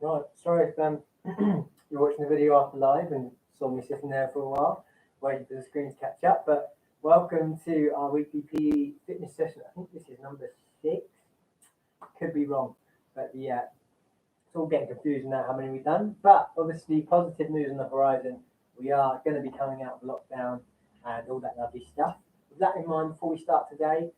Right, sorry if you're watching the video after live and saw me sitting there for a while, waiting for the screen to catch up, but welcome to our weekly PE fitness session. I think this is number 6, could be wrong, but yeah, it's all getting confusing now how many we've done, but obviously positive news on the horizon. We are going to be coming out of lockdown and all that lovely stuff. With that in mind, before we start today,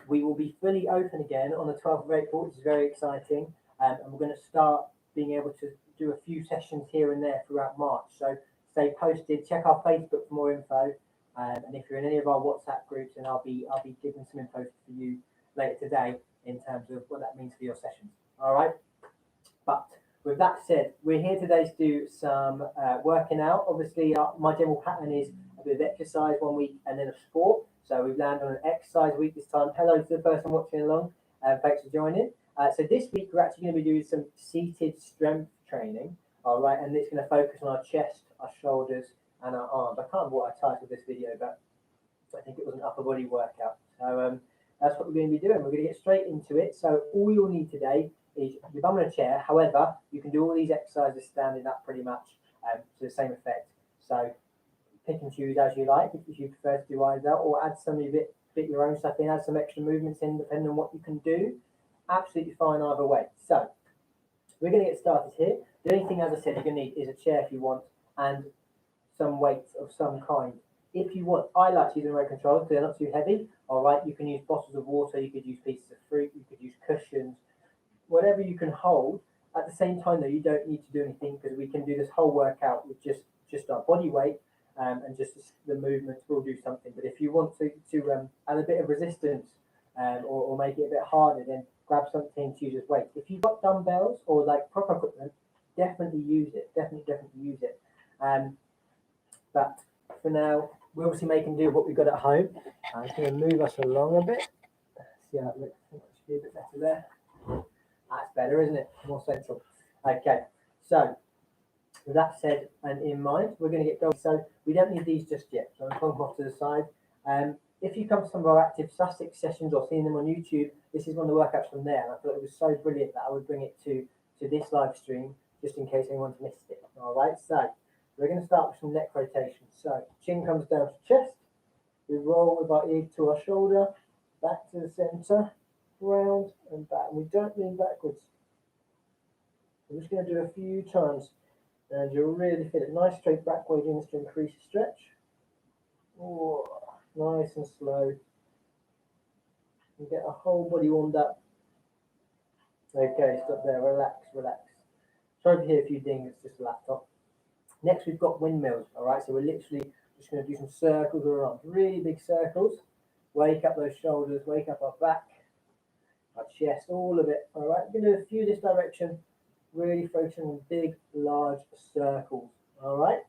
we will be fully open again on the 12th of April, which is very exciting. And we're going to start being able to do a few sessions here and there throughout March. So stay posted, check our Facebook for more info. And if you're in any of our WhatsApp groups, then I'll be giving some info for you later today in terms of what that means for your sessions. All right. But with that said, we're here today to do some working out. Obviously, my general pattern is a bit of exercise one week and then a sport. So we've landed on an exercise week this time. Hello to the person watching along. Thanks for joining. So this week we're actually going to be doing some seated strength training. All right, and it's going to focus on our chest, our shoulders, and our arms. I can't remember what I titled this video, but I think it was an upper body workout. So that's what we're going to be doing. We're going to get straight into it. So all you'll need today is your bum in a chair. However, you can do all these exercises standing up pretty much to the same effect. So pick and choose as you like if you prefer to do either, or add some of it, fit your own stuff in, add some extra movements in depending on what you can do. Absolutely fine either way. So we're going to get started here. The only thing, as I said, you're going to need is a chair if you want, and some weights of some kind. If you want, I like to use remote controls because they're not too heavy. All right, you can use bottles of water, you could use pieces of fruit, you could use cushions, whatever you can hold. At the same time, though, you don't need to do anything because we can do this whole workout with just our body weight and just the movements will do something. But if you want to add a bit of resistance or make it a bit harder, then grab something to use as weight. If you've got dumbbells or like proper equipment, definitely use it. Definitely use it. But for now, we're obviously making do with what we've got at home. I'm just going to move us along a bit. See how it looks. I think it should be a bit better there. That's better, isn't it? More central. Okay, so with that said and in mind, we're going to get going. So we don't need these just yet. So I'm going off to the side. If you come to some of our active Sussex sessions or seen them on YouTube, this is one of the workouts from there. And I thought it was so brilliant that I would bring it to this live stream just in case anyone's missed it. All right, so we're going to start with some neck rotation. So chin comes down to chest. We roll with our ear to our shoulder, back to the center, round and back. And we don't lean backwards. We're just going to do a few times. And you'll really feel it. Nice straight back waving to increase the stretch. Oh, nice and slow. And get our whole body warmed up. Okay, stop there. Relax. Sorry to hear a few dings. It's just a laptop. Next, we've got windmills. All right, so we're literally just going to do some circles around. Really big circles. Wake up those shoulders. Wake up our back, our chest, all of it. All right, we're going to do a few this direction. Really focusing on big, large circles. All right.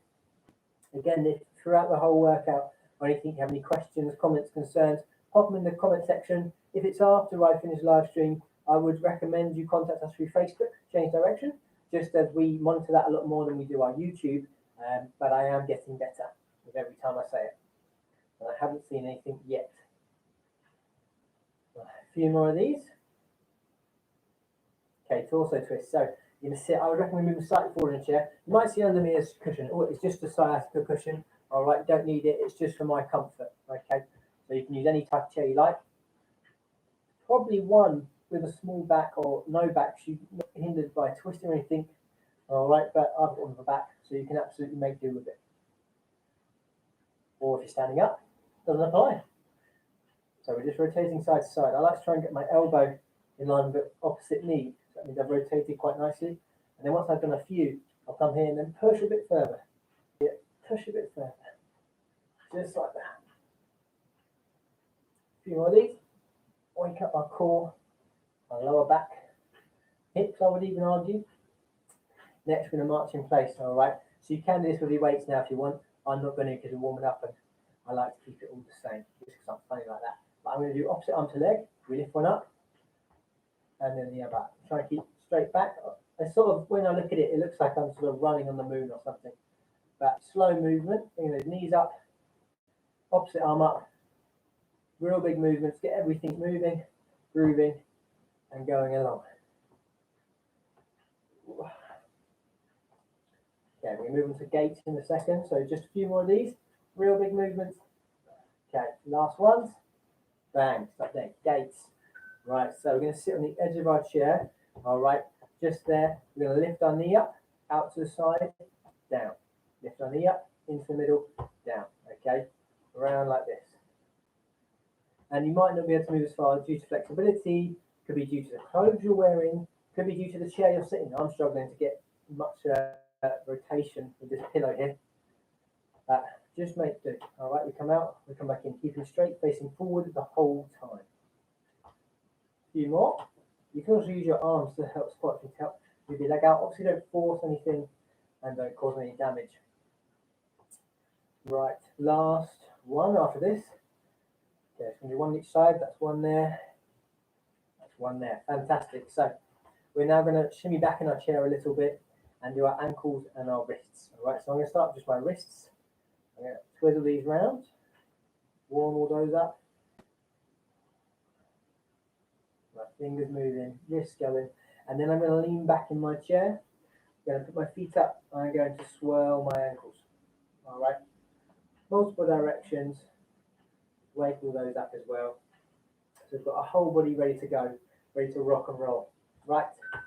Again, if throughout the whole workout, or anything, you have any questions, comments, concerns, pop them in the comment section. If it's after I finish live stream, I would recommend you contact us through Facebook, Change Direction, just as we monitor that a lot more than we do our YouTube. But I am getting better with every time I say it. And I haven't seen anything yet. A few more of these. Okay, torso twist. So you're going to sit, I would recommend moving slightly forward in a chair. You might see under me as a cushion. Oh, it's just a sciatica cushion. All right, don't need it. It's just for my comfort. Okay, so you can use any type of chair you like. Probably one with a small back or no back, so you're not hindered by twisting or anything. All right, but I've got one with a back, so you can absolutely make do with it. Or if you're standing up, doesn't apply. So we're just rotating side to side. I like to try and get my elbow in line with the opposite knee. So that means I've rotated quite nicely. And then once I've done a few, I'll come here and then push a bit further. Yeah, push a bit further. Just like that. A few more of these. Wake up our core, our lower back, hips, I would even argue. Next, we're going to march in place, all right? So you can do this with your weights now if you want. I'm not going to because we're warming up and I like to keep it all the same just because I'm funny like that. But I'm going to do opposite arm to leg. We lift one up and then the other. Try and keep straight back. I sort of, when I look at it, it looks like I'm sort of running on the moon or something. But slow movement, bring those knees up, opposite arm up. Real big movements, get everything moving, grooving, and going along. Okay, we move on to gates in a second. So just a few more of these. Real big movements. Okay, last ones. Bang, stop there. Gates. Right, so we're going to sit on the edge of our chair. All right, just there. We're going to lift our knee up, out to the side, down. Lift our knee up, into the middle, down. Okay, around like this. And you might not be able to move as far due to flexibility. Could be due to the clothes you're wearing. Could be due to the chair you're sitting. I'm struggling to get much rotation with this pillow here. Just make do. All right, we come out, we come back in, keeping straight, facing forward the whole time. A few more. You can also use your arms to help squat. You can help move your leg out. Obviously, don't force anything and don't cause any damage. Right, last one after this. Okay, it's going to be one on each side. That's one there. That's one there. Fantastic. So we're now going to shimmy back in our chair a little bit and do our ankles and our wrists. All right, so I'm going to start with just my wrists. I'm going to twiddle these round, warm all those up. My fingers moving, wrists going, and then I'm going to lean back in my chair. I'm going to put my feet up, and I'm going to swirl my ankles. All right, multiple directions. Wake all those up as well. So we've got our whole body ready to go, ready to rock and roll. Right, I'm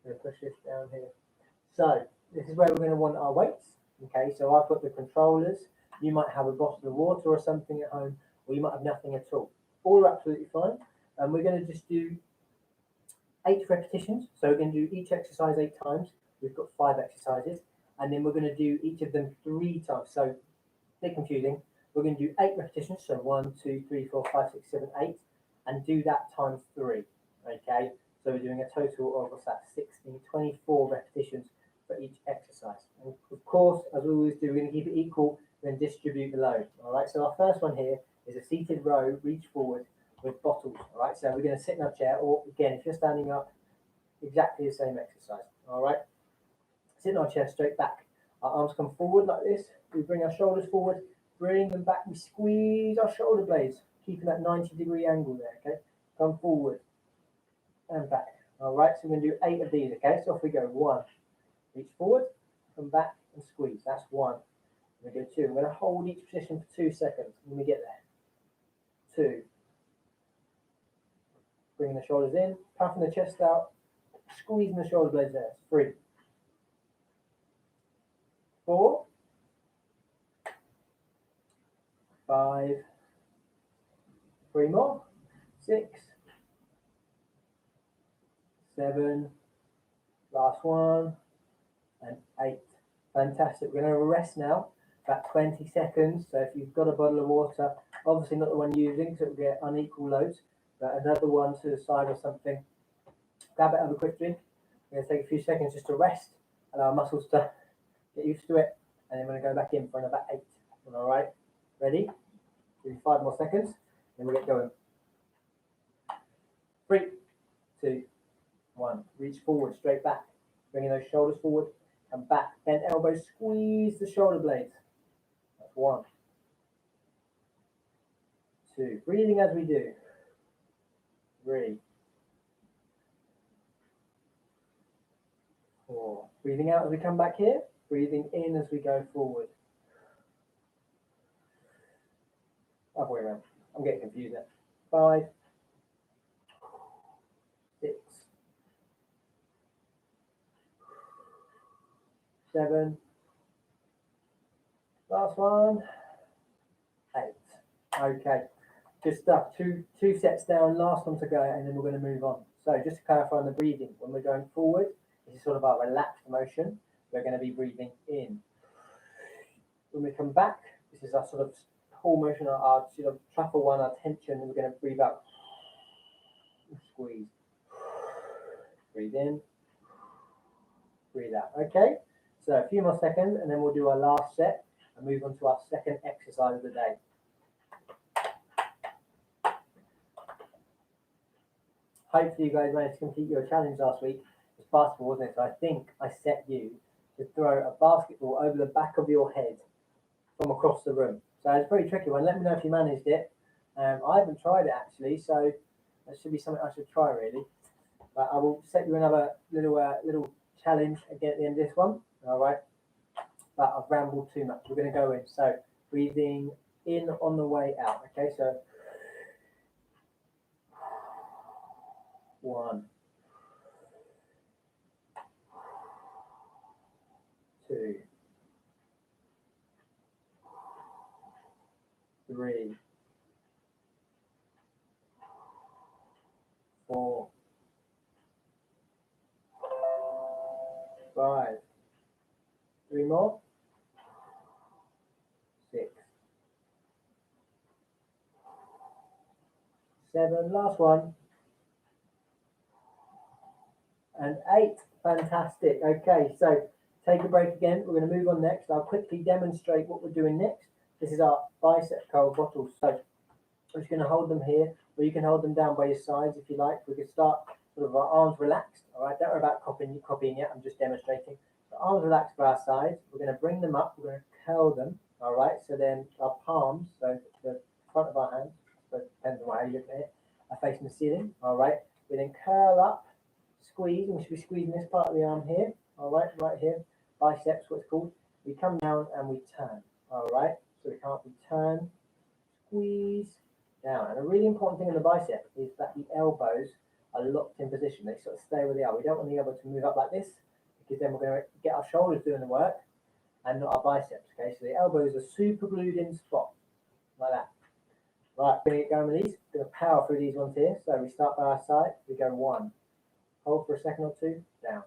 going to push this down here. So this is where we're going to want our weights. Okay, so I've got the controllers. You might have a bottle of water or something at home, or you might have nothing at all. All are absolutely fine. And we're going to just do 8 repetitions. So we're going to do each exercise 8 times. We've got 5 exercises. And then we're going to do each of them 3 times. So a bit confusing. We're going to do 8 repetitions. So 1, 2, 3, 4, 5, 6, 7, 8. And do that times 3. Okay, so we're doing a total of, what's that, 16, 24 repetitions for each exercise. And of course, as we always do, we're going to keep it equal, then distribute the load. All right, so our first one here is a seated row, reach forward with bottles. All right, so we're going to sit in our chair, or again, if you're standing up, exactly the same exercise. All right, sit in our chair straight back. Our arms come forward like this. We bring our shoulders forward, bring them back. We squeeze our shoulder blades, keeping that 90-degree angle there. Okay, come forward and back. All right, so we're going to do 8 of these. Okay, so off we go. 1. Reach forward, come back and squeeze. That's 1. We go 2. I'm going to hold each position for 2 seconds. When we get there. 2. Bringing the shoulders in, puffing the chest out, squeezing the shoulder blades there. 3. 4. 5. 3 more. 6. 7. Last one. And 8. Fantastic. We're going to rest now, about 20 seconds. So if you've got a bottle of water, obviously not the one you're using, so it will get unequal loads, but another one to the side or something. Grab it, have a quick drink. We're going to take a few seconds just to rest, allow our muscles to get used to it, and then we're going to go back in for another 8. All right, ready? Give you 5 more seconds, then we'll get going. 3, 2, 1. Reach forward, straight back, bringing those shoulders forward. And back, bent elbows, squeeze the shoulder blades. That's 1. 2. Breathing as we do. 3. 4. Breathing out as we come back here. Breathing in as we go forward. Other way around. I'm getting confused now. 5. 6. 7. Last one. 8. Okay. Good stuff. Two sets down. Last one to go, and then we're going to move on. So just to clarify on the breathing, when we're going forward, this is sort of our relaxed motion. We're going to be breathing in. When we come back, this is our sort of whole motion, our sort of truffle one, our tension, and we're going to breathe out. Squeeze. Breathe in. Breathe out. Okay. So a few more seconds, and then we'll do our last set and move on to our second exercise of the day. Hopefully you guys managed to complete your challenge last week. It was basketball, wasn't it? So I think I set you to throw a basketball over the back of your head from across the room. So it's a pretty tricky one. Let me know if you managed it. I haven't tried it actually, so that should be something I should try really. But I will set you another little challenge again at the end of this one. All right. But I've rambled too much. We're going to go in. So breathing in on the way out. Okay. So 1, 2, 3, 4, 5. 3 more. 6, 7. Last one. And 8. Fantastic. Okay, so take a break again. We're going to move on next. I'll quickly demonstrate what we're doing next. This is our bicep curl bottles. So I'm just going to hold them here, or you can hold them down by your sides if you like. We can start sort of our arms relaxed. All right, don't worry about copying yet. I'm just demonstrating. So arms relaxed by our sides. We're going to bring them up. We're going to curl them. All right, so then our palms, so the front of our hands, but depends on how you look at it, are facing the ceiling. All right, we then curl up. Squeeze, and we should be squeezing this part of the arm here, all right, right here, biceps, what it's called. We come down and we turn, all right, so we can't be turn, squeeze, down. And a really important thing in the bicep is that the elbows are locked in position. They sort of stay where they are. We don't want the elbow to move up like this, because then we're going to get our shoulders doing the work and not our biceps, okay? So the elbows are super glued in spot, like that. Right, we're going to get going with these. We're going to power through these ones here. So we start by our side, we go 1. Hold for a second or 2, down.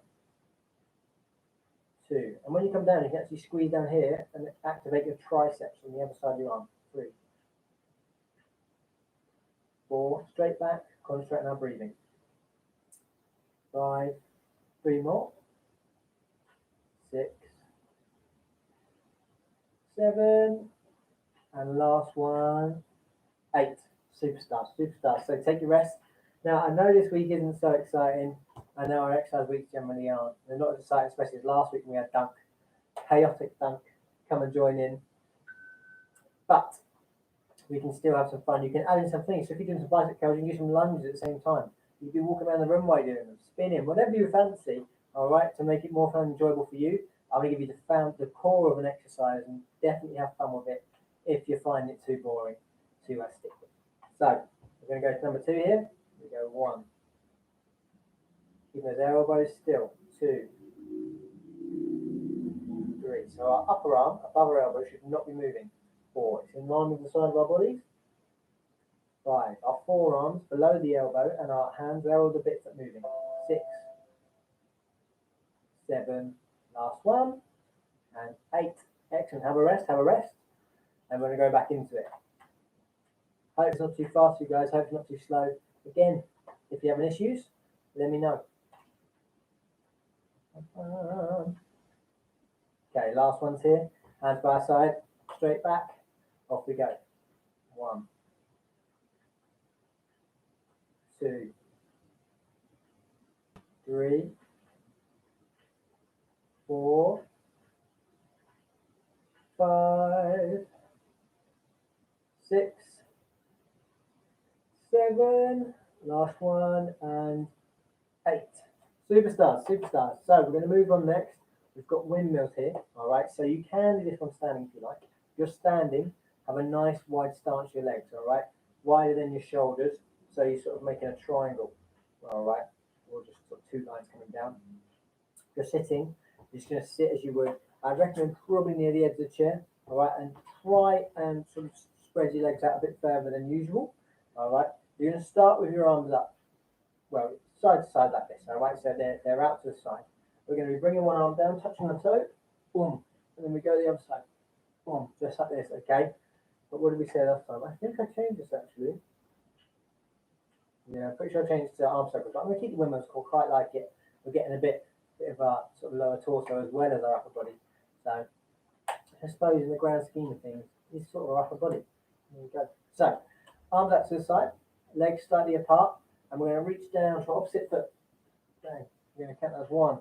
2. And when you come down, you can actually squeeze down here and activate your triceps on the other side of your arm. 3. 4. Straight back, concentrate on our breathing. 5. 3 more. 6. 7. And last one. 8. Superstar. So take your rest. Now, I know this week isn't so exciting. I know our exercise weeks generally aren't. They're not as exciting, especially as last week when we had dunk. Chaotic dunk. Come and join in. But we can still have some fun. You can add in some things. So if you're doing some bicep curls, you can do some lunges at the same time. You can be walking around the room while you're doing them, spinning, whatever you fancy, all right, to make it more fun and enjoyable for you. I'm going to give you the core of an exercise and definitely have fun with it if you find it too boring to stick with. So we're going to go to number 2 here. We go 1. Keep those elbows still. 2, 3. So our upper arm above our elbow should not be moving. 4. It's in line with the side of our bodies. 5. Our forearms below the elbow and our hands, they're all the bits that are moving. 6, 7. Last one. And 8. Excellent. Have a rest. And we're going to go back into it. Hope it's not too fast for you guys. Hope it's not too slow. Again, if you're having issues, let me know. Okay, last one's here. Hands by our side, straight back. Off we go. 1, 2, 3, 4, 5, 6, 7. Last one and 8. Superstars. So we're going to move on next. We've got windmills here. All right. So you can do this one standing if you like. If you're standing, have a nice wide stance to your legs. All right. Wider than your shoulders. So you're sort of making a triangle. All right. Or just sort of 2 lines coming down. If you're sitting, you're just going to sit as you would. I recommend probably near the edge of the chair. All right. And try and sort of spread your legs out a bit further than usual. All right. You're going to start with your arms up. Well, side to side like this, all right? So they're out to the side. We're going to be bringing one arm down, touching the toe, boom, and then we go the other side, boom, just like this, okay? But what did we say last time? I think I changed this actually. Yeah, I'm pretty sure I changed it to arm circles, but I'm going to keep the windmills cool, quite like it. We're getting a bit of a sort of lower torso as well as our upper body. So I suppose in the grand scheme of things, it's sort of our upper body. There we go. So arms out to the side, legs slightly apart. And we're going to reach down to opposite foot. Okay. We're going to count as 1,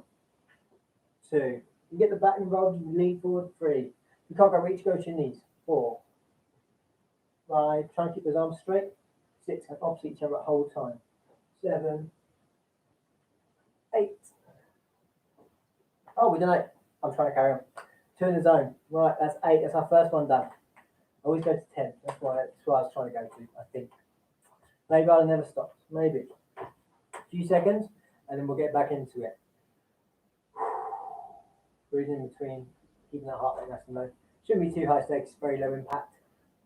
2. You get the back involved, you lean forward. 3. You can't go reach, go to your knees. 4, 5. Try and keep those arms straight. 6. And opposite each other the whole time. 7, Oh, we done 8. I'm trying to carry on. 2 in the zone. Right, that's 8. That's our first one done. I always go to 10. That's why I was trying to go to, I think. Maybe I'll never stop. Maybe. A few seconds, and then we'll get back into it. Breathing in between, keeping that heart rate nice and low. Shouldn't be too high stakes, very low impact.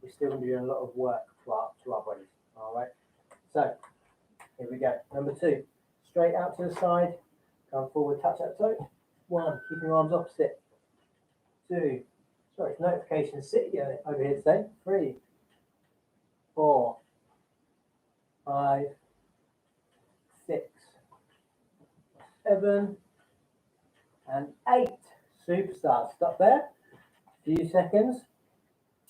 We're still going to be doing a lot of work to our bodies. All right. So here we go. Number 2, straight out to the side, come forward, touch that toe. 1, keeping your arms opposite. 2, sorry, it's notification sit over here today. 3, 4, 5, 6, 7, and 8. Superstars. Stop there. A few seconds.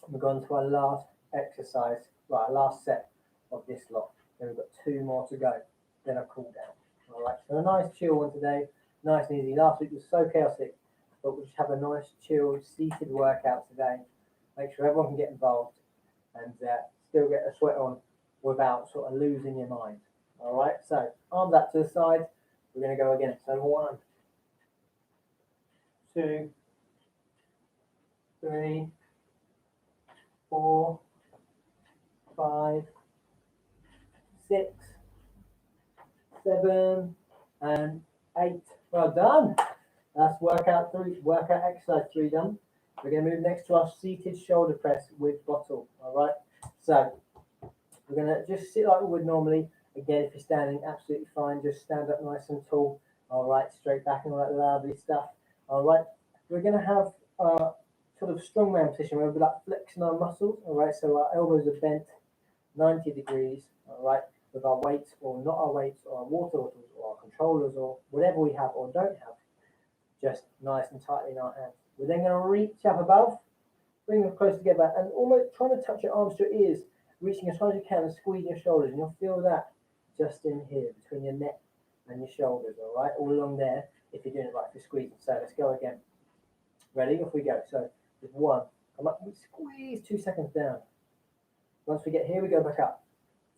We've gone to our last exercise, right, last set of this lot. Then we've got 2 more to go. Then a cool down. All right, so a nice chill one today, nice and easy. Last week was so chaotic, but we'll just have a nice chilled seated workout today. Make sure everyone can get involved and still get a sweat on without sort of losing your mind. All right, so arms up to the side. We're going to go again. So 1, 2, 3, 4, 5, 6, 7, and 8. Well done. That's workout exercise 3 done. We're going to move next to our seated shoulder press with bottle. All right. So we're going to just sit like we would normally. Again, if you're standing, absolutely fine. Just stand up nice and tall. All right. Straight back and all that lovely stuff. All right. We're going to have sort of strongman position where we're like flexing our muscles. All right. So our elbows are bent 90 degrees. All right. With our weights or not our weights or our water bottles or our controllers or whatever we have or don't have, just nice and tightly in our hands. We're then going to reach up above, bring them close together and almost trying to touch your arms to your ears, reaching as far as you can and squeezing your shoulders. And you'll feel that just in here between your neck and your shoulders, all right? All along there if you're doing it right, if you're squeezing. So let's go again. Ready? Off we go. So with 1, come up, we squeeze 2 seconds down. Once we get here, we go back up.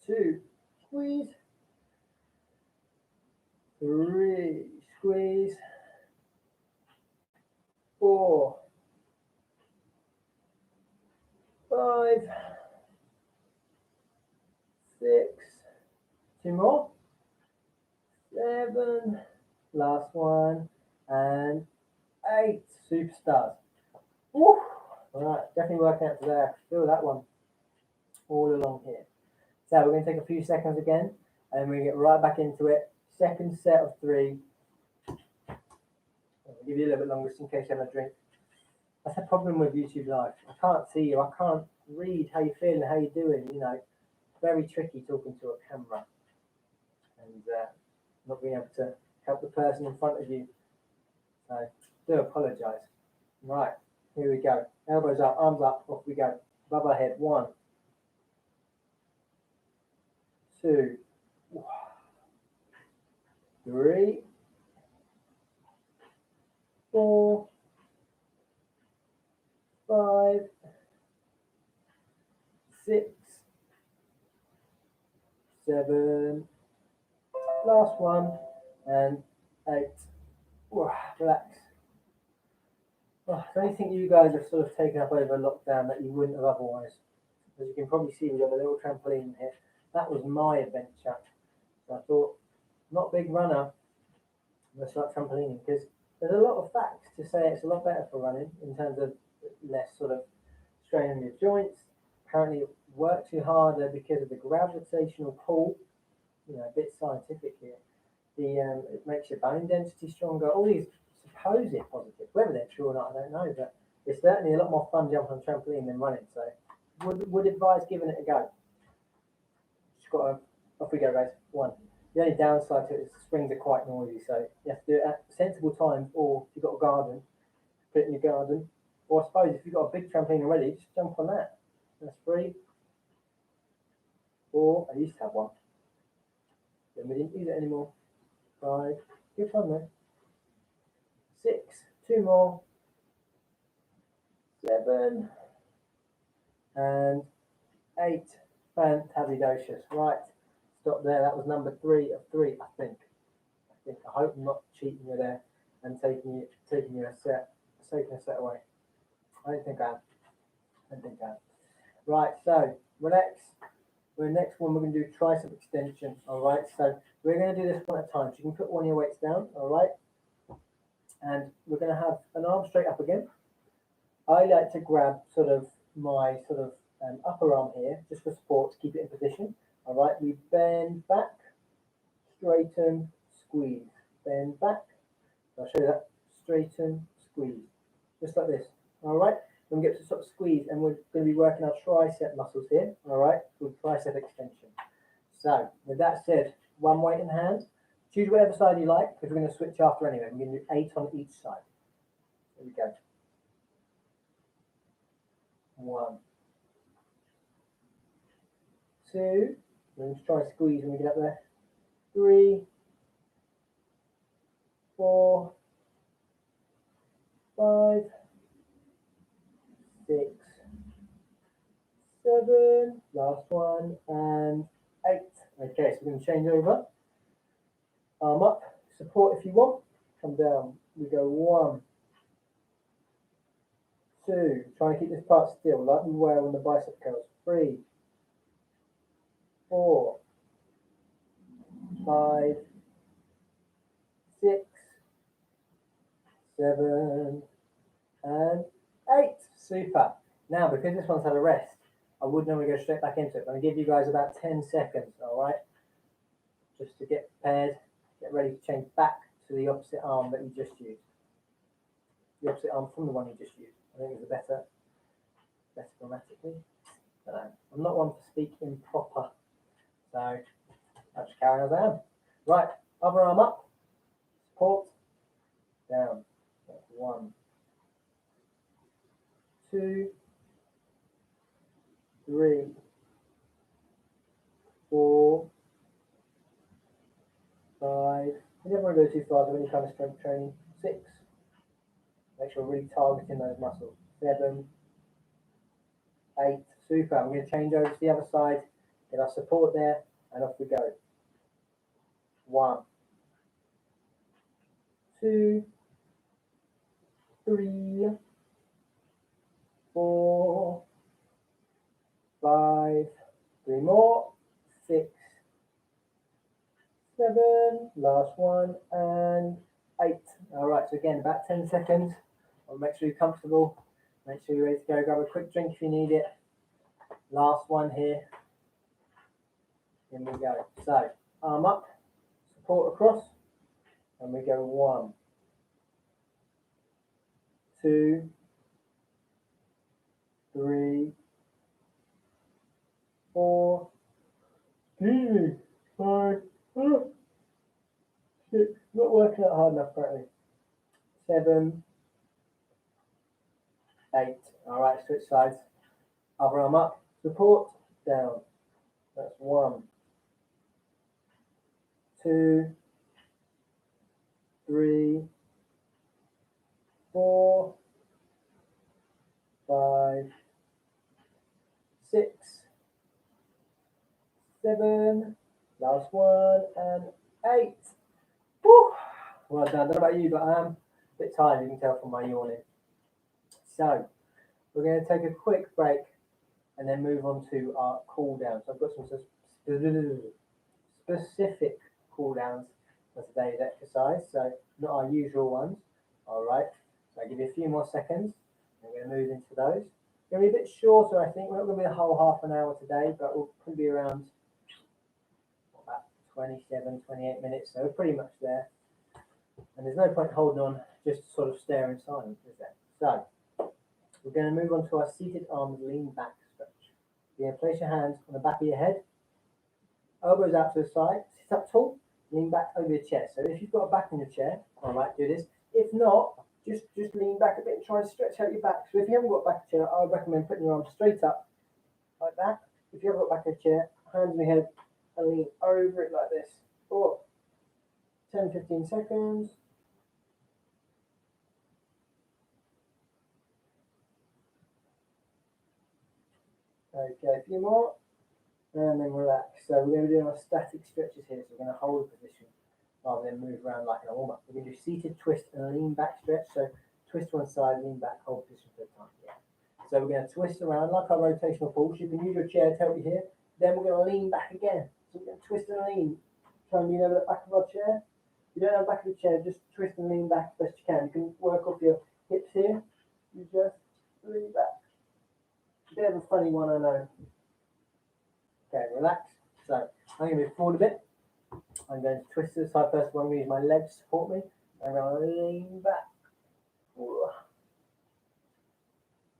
2, squeeze. 3, squeeze. 4, 5, 6, 2 more, 7, last one, and 8. Superstars. Woo! All right, definitely working out today. I can feel that one all along here. So we're going to take a few seconds again, and we get right back into it. Second set of 3. I'll give you a little bit longer just in case you have a drink. That's the problem with YouTube Live. I can't see you. I can't read how you're feeling, how you're doing. You know, very tricky talking to a camera and not being able to help the person in front of you. So do apologise. Right, here we go. Elbows up, arms up, off we go. Above our head. 1, 2, 3, 4, 5, 6, 7, last one, and 8. Relax. Oh, I don't think you guys have sort of taken up over lockdown that you wouldn't have otherwise. As you can probably see, we've got a little trampoline here. That was my adventure. So I thought, not a big runner, let's start trampolining because there's a lot of facts to say it's a lot better for running in terms of less sort of strain on your joints. Apparently it works you harder because of the gravitational pull. You know, a bit scientific here. It makes your bone density stronger. All these supposed positives, whether they're true or not, I don't know. But it's certainly a lot more fun jumping on a trampoline than running. So would advise giving it a go. Just got to, off we go, guys. 1. The only downside to it is the springs are quite noisy, so you have to do it at sensible times, or if you've got a garden, put it in your garden. Or I suppose if you've got a big trampoline already, just jump on that. That's 3. 4, I used to have 1. Then we didn't use it anymore. 5, good fun though. 6, 2 more. 7, and 8. Fantabulous. Right, stop there. That was number 3 of 3, I think. I hope I'm not cheating you there. and taking a set away. I don't think I am. Right, so next one we're going to do tricep extension. All right, so we're going to do this one at a time. So you can put one of your weights down. All right, and we're going to have an arm straight up again. I like to grab my upper arm here just for support to keep it in position. All right, we bend back, straighten, squeeze, bend back. I'll show you that. Straighten, squeeze, just like this. All right. Then we get to squeeze, and we're going to be working our tricep muscles here. All right, called tricep extension. So, with that said, one weight in hand. Choose whatever side you like, because we're going to switch after anyway. We're going to do 8 on each side. Here we go. 1, 2. We're going to try and squeeze when we get up there. 3, 4, 5, 6, 7, last one, and 8. Okay, so we're going to change over. Arm up, support if you want. Come down. We go 1, 2. Try and keep this part still, like we were when the bicep curls. 3, 4, 5, 6, 7, and 8. Super. Now, because this one's had a rest, I would normally go straight back into it. I'm going to give you guys about 10 seconds, all right? Just to get prepared, get ready to change back to the opposite arm that you just used. The opposite arm from the one you just used. I think it's better grammatically. I'm not one for speaking proper, so I'll just carry on as I am. Right, other arm up, support, down. 1, 2, 3, 4, 5. You never want to go too far with any kind of strength training. 6. Make sure we're really targeting those muscles. 7, 8. Super. I'm going to change over to the other side, get our support there, and off we go. 1, 2, 3, 4, 5. 3 more. 6, 7. Last one, and 8. All right. So again, about 10 seconds. I'll make sure you're comfortable. Make sure you're ready to go. Grab a quick drink if you need it. Last one here. Here we go. So, arm up, support across, and we go 1, 2, 3, 4, 5, 6. Not working out hard enough, apparently. 7, 8. All right, switch sides. Other arm up, support, down. That's 1, 2, 3, 4, 5, 6, 7. Last one, and 8. Woo! Well done. I don't know about you, but I am a bit tired, you can tell from my yawning. So, we're going to take a quick break and then move on to our cool down. So I've got some specific cool downs for today's exercise, so not our usual ones. All right, so I'll give you a few more seconds. We're going to move into those. It's going to be a bit shorter, I think. We're not going to be a whole half an hour today, but we'll probably be around about 27, 28 minutes. So we're pretty much there. And there's no point holding on, just sort of stare in silence, is there? So we're going to move on to our seated arms lean back stretch. You're going to place your hands on the back of your head, elbows out to the side, sit up tall, lean back over your chest. So if you've got a back in your chair, all right, do this. If not, just lean back a bit and try and stretch out your back. So if you haven't got a back chair, I would recommend putting your arms straight up like that. If you haven't got back in a chair, hands on your head and lean over it like this for 10, 15 seconds. Okay, a few more, and then relax. So we're going to be doing our static stretches here. So we're going to hold the position. rather than move around like in a warm-up. We're going to do seated twist and lean back stretch. So twist to one side, lean back, hold position for a time. Yeah. So we're going to twist around like our rotational pulse. You can use your chair to help you here. Then we're going to lean back again. So we're going to twist and lean. Try and lean over the back of our chair. If you don't have the back of the chair, just twist and lean back as best you can. You can work off your hips here. You just lean back. A bit of a funny one, I know. Okay, relax. So I'm going to move forward a bit. I'm going to twist to the side first. I'm going to use my legs to support me. I'm going to lean back.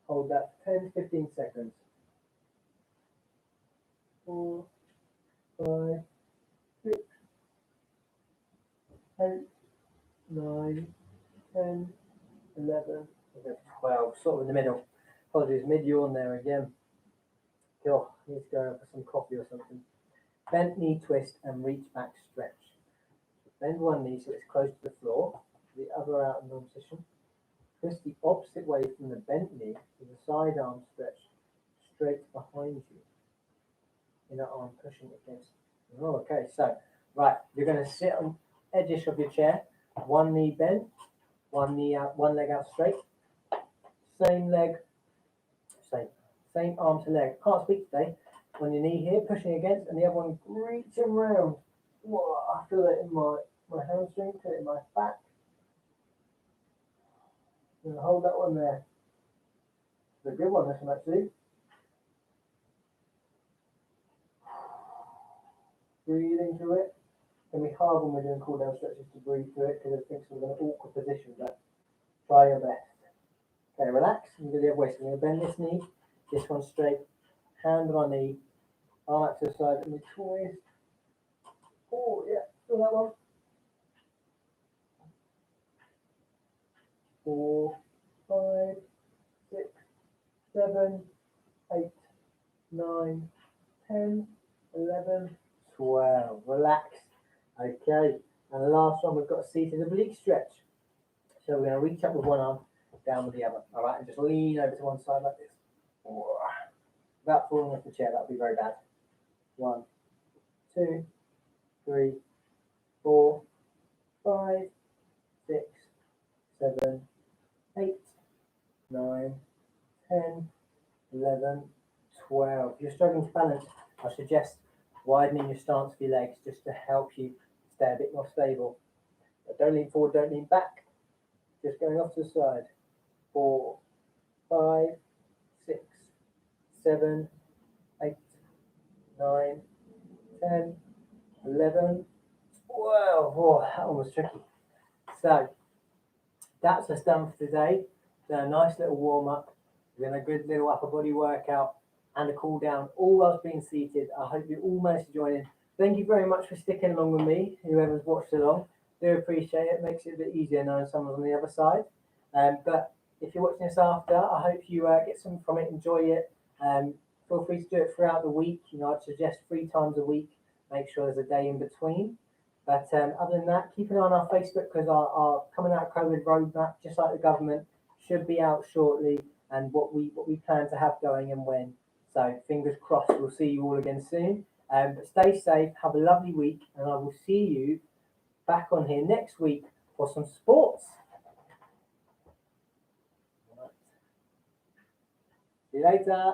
Hold that for 10 to 15 seconds. 4, 5, 6, 8, 9, 10, 11, 12. Sort of in the middle. Apologies, mid-yawn there again. God, I need to go for some coffee or something. Bent knee twist and reach back stretch. Bend one knee so it's close to the floor. The other out in normal position. Twist the opposite way from the bent knee to the side arm stretch straight behind you. Inner arm pushing against. Oh, okay, so right, you're going to sit on edge of your chair. One knee bent, one knee out, one leg out straight. Same leg, same arm to leg. Can't speak today. On your knee here, pushing against, and the other one reaching round. Whoa, I feel it in my hamstring, feel it in my back. I'm going to hold that one there. It's a good one, this one actually. Breathing through it. It can be hard when we're doing cool down stretches to breathe through it because it thinks we're in an awkward position, but try your best. Okay, relax. And do the other way. So we're going to bend this knee, this one straight, hand on my knee, arm out to the side, and we twist. Oh, yeah, feel that one. 4, 5, 6, 7, 8, 9, 10, 11, 12. Relax. Okay. And the last one, we've got a seated oblique stretch. So we're going to reach up with one arm, down with the other. All right, and just lean over to one side like this. Without falling off the chair, that would be very bad. 1, 2, 3, 4, 5, 6, 7, 8, 9, 10, 11, 12. If you're struggling to balance, I suggest widening your stance of your legs just to help you stay a bit more stable. But don't lean forward, don't lean back. Just going off to the side. 4, 5, 6, 7, 8, 9, 10, 11, 12. Oh, that one was tricky. So that's us done for today. Done a nice little warm up. We're going a good little upper body workout and a cool down, all whilst being seated. I hope you all managed to join in. Thank you very much for sticking along with me, whoever's watched along. Do appreciate it. Makes it a bit easier knowing someone's on the other side. But if you're watching this after, I hope you get something from it, enjoy it. Feel free to do it throughout the week. You know, I'd suggest 3 times a week. Make sure there's a day in between. But other than that, keep an eye on our Facebook because our coming out of COVID roadmap, just like the government, should be out shortly, and what we plan to have going and when. So fingers crossed, we'll see you all again soon. But stay safe, have a lovely week, and I will see you back on here next week for some sports. Right. See you later.